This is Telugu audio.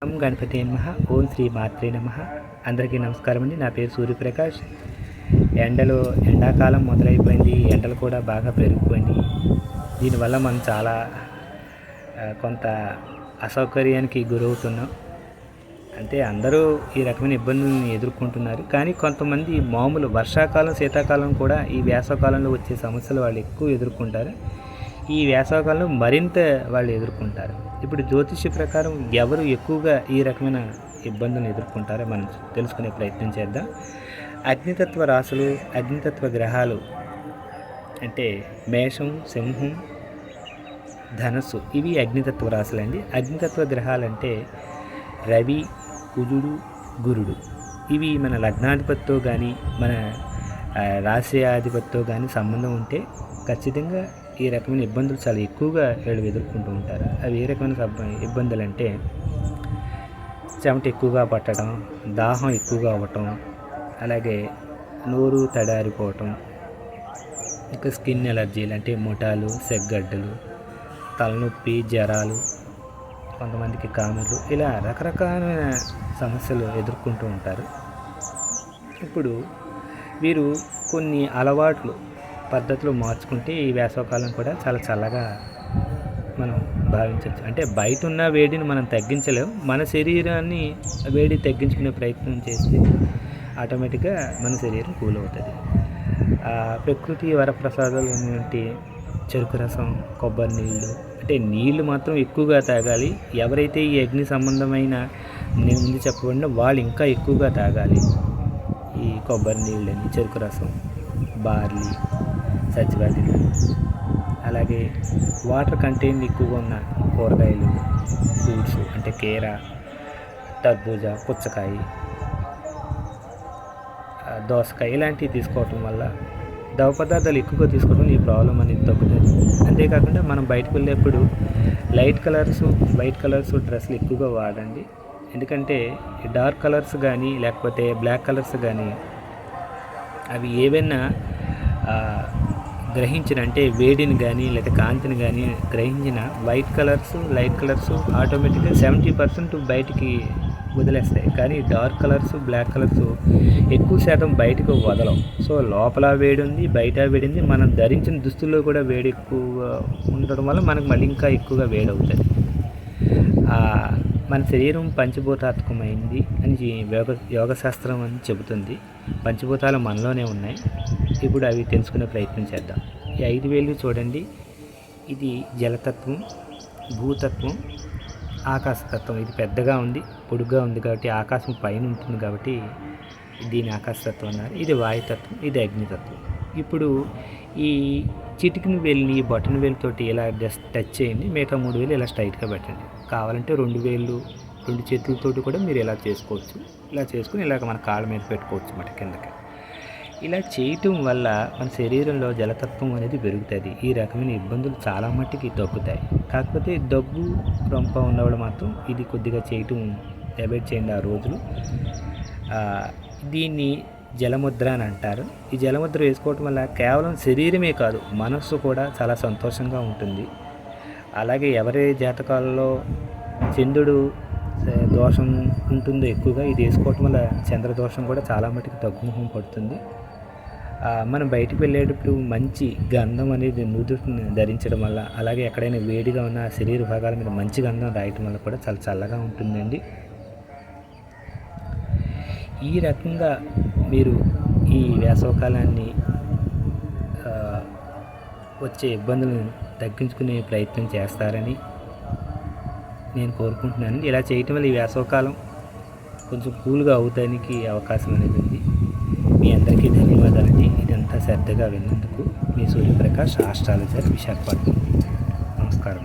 ఓం గణపతి నమః. ఓం శ్రీ మాత్రే నమః. అందరికీ నమస్కారం అండి. నా పేరు సూర్యప్రకాష్. ఎండాకాలం మొదలైపోయింది. ఎండలు కూడా బాగా పెరిగిపోయింది. దీనివల్ల మనం చాలా కొంత అసౌకర్యానికి గురవుతున్నాం. అంటే అందరూ ఈ రకమైన ఇబ్బందులను ఎదుర్కొంటున్నారు. కానీ కొంతమంది మామూలు వర్షాకాలం, శీతాకాలం కూడా ఈ వేసవకాలంలో వచ్చే సమస్యలు వాళ్ళు ఎక్కువ ఎదుర్కొంటారు. ఈ వేసవకాలంలో మరింత వాళ్ళు ఎదుర్కొంటారు. ఇప్పుడు జ్యోతిష్య ప్రకారం ఎవరు ఎక్కువగా ఈ రకమైన ఇబ్బందులను ఎదుర్కొంటారో మనం తెలుసుకునే ప్రయత్నం చేద్దాం. అగ్నితత్వ రాశులు, అగ్నితత్వ గ్రహాలు అంటే మేషం, సింహం, ధనస్సు ఇవి అగ్నితత్వ రాశులు అండి. అగ్నితత్వ గ్రహాలు అంటే రవి, కుజుడు, గురుడు. ఇవి మన లగ్నాధిపతితో కానీ మన రాశి అధిపతితో కానీ సంబంధం ఉంటే ఖచ్చితంగా ఈ రకమైన ఇబ్బందులు చాలా ఎక్కువగా వీళ్ళు ఎదుర్కొంటూ ఉంటారు. అవి ఏ రకమైన ఇబ్బందులు అంటే చెమట ఎక్కువగా పట్టడం, దాహం ఎక్కువగా అవ్వటం, అలాగే నోరు తడారిపోవటం, ఇంకా స్కిన్ ఎలర్జీలు అంటే ముఠాలు, సెగ్గడ్డలు, తలనొప్పి, జ్వరాలు, కొంతమందికి కామెర్లు, ఇలా రకరకాలైన సమస్యలు ఎదుర్కొంటూ ఉంటారు. ఇప్పుడు వీరు కొన్ని అలవాట్లు పద్ధతులు మార్చుకుంటే ఈ వేసవకాలం కూడా చాలా చల్లగా మనం భావించవచ్చు. అంటే బయట ఉన్న వేడిని మనం తగ్గించలేము. మన శరీరాన్ని వేడి తగ్గించుకునే ప్రయత్నం చేస్తే ఆటోమేటిక్గా మన శరీరం కూల్ అవుతుంది. ప్రకృతి వరప్రసాదాలు ఏంటంటే చెరుకు రసం, కొబ్బరి నీళ్ళు, అంటే నీళ్ళు మాత్రం ఎక్కువగా తాగాలి. ఎవరైతే ఈ అగ్ని సంబంధమైన నేను ముందు చెప్పబడిన వాళ్ళు ఇంకా ఎక్కువగా తాగాలి. ఈ కొబ్బరి నీళ్ళని, చెరుకు రసం, బార్లీ, సజ్జవాదిలు, అలాగే వాటర్ కంటెంట్ ఎక్కువగా ఉన్న కూరగాయలు, ఫ్రూట్స్ అంటే కీర, తర్బూజా, పుచ్చకాయ, దోసకాయ ఇలాంటివి తీసుకోవటం వల్ల ద్రవ పదార్థాలు ఎక్కువగా తీసుకోవడం ఈ ప్రాబ్లం అనేది తగ్గుతుంది. అంతేకాకుండా మనం బయటకు వెళ్ళేప్పుడు వైట్ కలర్స్ డ్రెస్సులు ఎక్కువగా వాడండి. ఎందుకంటే డార్క్ కలర్స్ కానీ లేకపోతే బ్లాక్ కలర్స్ కానీ అవి ఏవైనా గ్రహించిన అంటే వేడిని కానీ లేదా కాంతిని కానీ గ్రహించిన వైట్ కలర్స్, లైట్ కలర్స్ ఆటోమేటిక్గా 70% బయటికి వదిలేస్తాయి. కానీ డార్క్ కలర్స్, బ్లాక్ కలర్స్ ఎక్కువ శాతం బయటకు వదలవు. సో లోపల వేడి ఉంది, బయట వేడి ఉంది. మనం ధరించిన దుస్తుల్లో కూడా వేడి ఎక్కువగా ఉండడం వల్ల మనకు మళ్ళీ ఇంకా ఎక్కువగా వేడి అవుతుంది. మన శరీరం పంచభూతాత్మకమైంది అని యోగశాస్త్రం అని చెబుతుంది. పంచభూతాలు మనలోనే ఉన్నాయి. ఇప్పుడు అవి తెలుసుకునే ప్రయత్నం చేద్దాం. ఈ 5 వేలు చూడండి. ఇది జలతత్వం, భూతత్వం, ఆకాశతత్వం. ఇది పెద్దగా ఉంది, పొడుగ్గా ఉంది కాబట్టి ఆకాశం పైన ఉంటుంది కాబట్టి దీని ఆకాశతత్వం అన్నారు. ఇది వాయుతత్వం, ఇది అగ్నితత్వం. ఇప్పుడు ఈ చిటికిన వేలుని ఈ బటన్ వేలుతోటి ఇలా జస్ట్ టచ్ చేయండి. మిగతా 3 వేలు ఇలా స్ట్రైట్గా పెట్టండి. కావాలంటే 2 వేలు 2 చేతులతోటి కూడా మీరు ఇలా చేసుకోవచ్చు. ఇలా చేసుకుని ఇలాగ మన కాళ్ళ మీద పెట్టుకోవచ్చు మాట కిందకి. ఇలా చేయటం వల్ల మన శరీరంలో జలతత్వం అనేది పెరుగుతుంది. ఈ రకమైన ఇబ్బందులు చాలా మట్టుకి తగ్గుతాయి. కాకపోతే దగ్గు, రొంప ఉన్నవాళ్ళు మాత్రం ఇది కొద్దిగా చేయటం అవాయిడ్ చేయండి ఆ రోజులు. దీన్ని జలముద్ర అని అంటారు. ఈ జలముద్ర వేసుకోవటం వల్ల కేవలం శరీరమే కాదు, మనస్సు కూడా చాలా సంతోషంగా ఉంటుంది. అలాగే ఎవరి జాతకాలలో చంద్రుడు దోషం ఉంటుందో ఎక్కువగా ఇది వేసుకోవటం వల్ల చంద్రదోషం కూడా చాలా మటుకు తగ్గుముఖం పడుతుంది. మనం బయటికి వెళ్ళేటప్పుడు మంచి గంధం అనేది నుదుటిని ధరించడం వల్ల, అలాగే ఎక్కడైనా వేడిగా ఉన్న శరీర భాగాల మీద మంచి గంధం రాయటం వల్ల కూడా చాలా చల్లగా ఉంటుందండి. ఈ రకంగా మీరు ఈ వేసవకాలాన్ని వచ్చే ఇబ్బందులను తగ్గించుకునే ప్రయత్నం చేస్తారని నేను కోరుకుంటున్నాను. ఇలా చేయటం వల్ల ఈ వేసవకాలం కొంచెం కూల్గా అవుతానికి అవకాశం అనేది ఉంది. మీ అందరికీ ధన్యవాదాలండి. ఇదంతా శ్రద్ధగా విన్నందుకు. మీ సూర్యప్రకాష్, ఆస్ట్రాలజర్, విశాఖపట్నం. నమస్కారం.